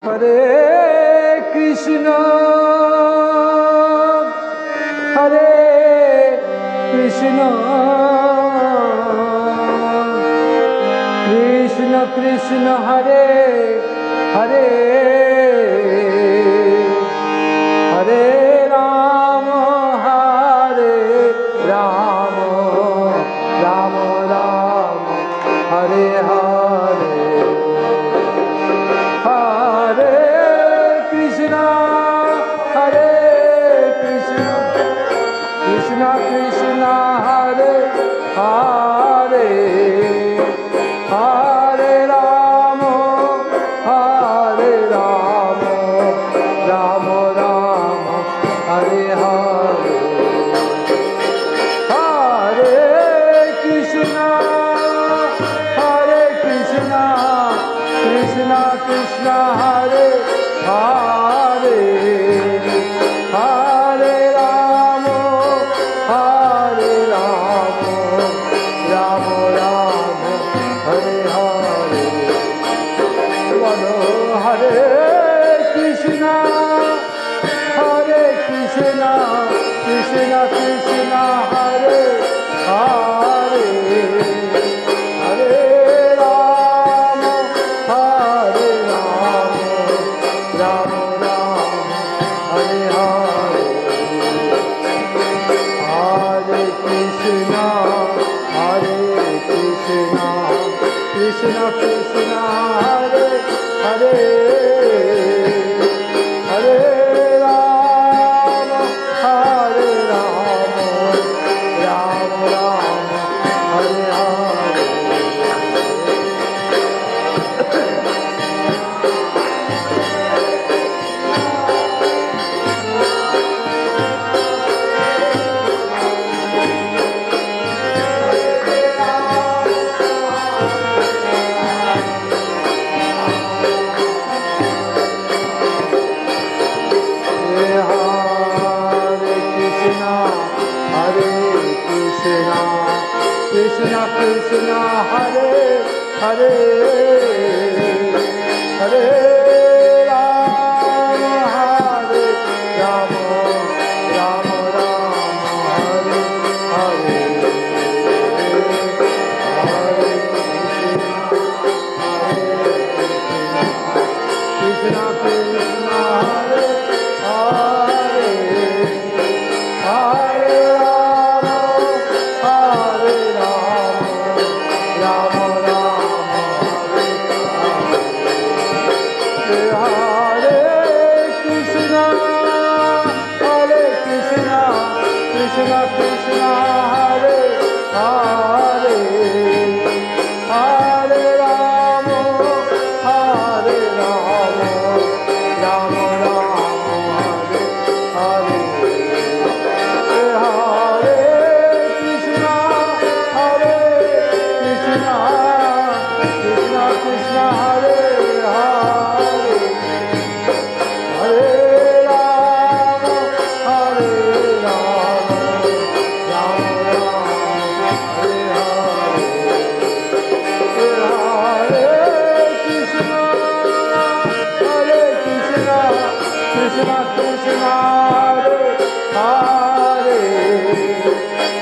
Hare Krishna, Hare Krishna, Krishna Krishna, Hare Hare, Hare Rama, Hare Rama, Rama Rama, Hare Hare. Hare Krishna, Krishna Krishna, Hare Hare, Hare Rama, Hare Rama, Rama Rama, Hare Hare. Hare Krishna, Krishna Krishna, Hare Hare, Hare Rama, Hare Rama, Rama Rama, Hare Hare. Bolo Hare Krishna, Krishna Krishna, Hare Hare, Hare Rama, Hare Rama, Rama Rama, Hare Hare. Hare Krishna, Krishna Krishna, Hare Hare, Hare Rama, Hare Rama, Rama Rama, Hare Hare. Krishna Krishna, Hare Hare, Hare Rama, Hare Rama, Rama Rama, Hare Hare. Hare Krishna, Krishna Krishna, Hare Hare, Hare Rama, Hare Rama, Rama Rama, Hare Hare. Krishna, Krishna Krishna, Hare Hare, Hare Rama, Hare Rama, Rama Rama, Hare Hare. Hare Krishna, Krishna Krishna, Hare Hare, Hare Rama, Hare Rama, Rama Rama, Hare Hare. Hare Krishna, Krishna Krishna, Hare Hare,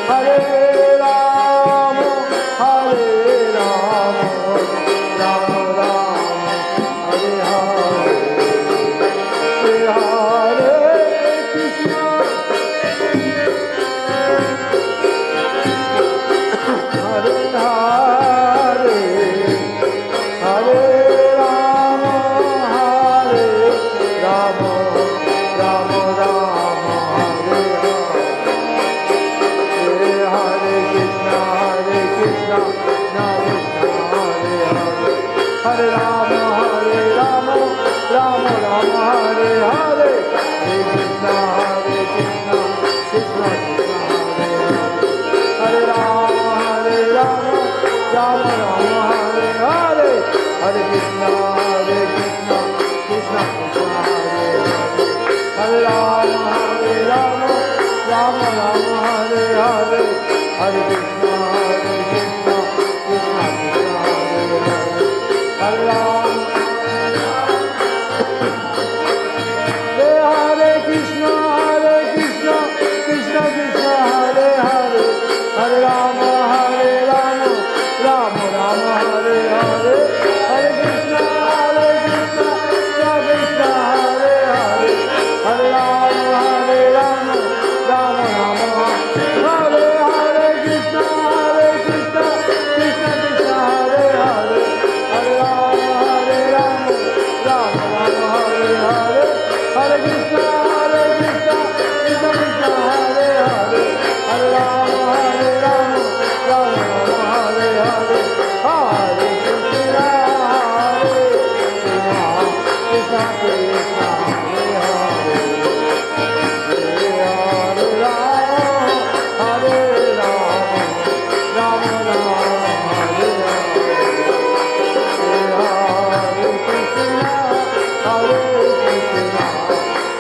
Hare Rama, Hare Rama, Rama Rama, Hare Hare. Hare Krishna, Hare Hare, Hare Rama, Hare Rama, Rama Rama, Hare Hare. Hare Krishna, Krishna Hare Hare, Hare Rama, Rama Rama, Hare Hare. Hare Krishna, Krishna Krishna, Hare Hare, Hare Rama, Rama Rama, Hare Hare. Hare Krishna, Krishna Krishna, Hare Hare, Hare Rama, Rama Rama, Hare Hare. Hare Krishna, Krishna Krishna, Hare Hare, Hare Rama.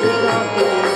Krishna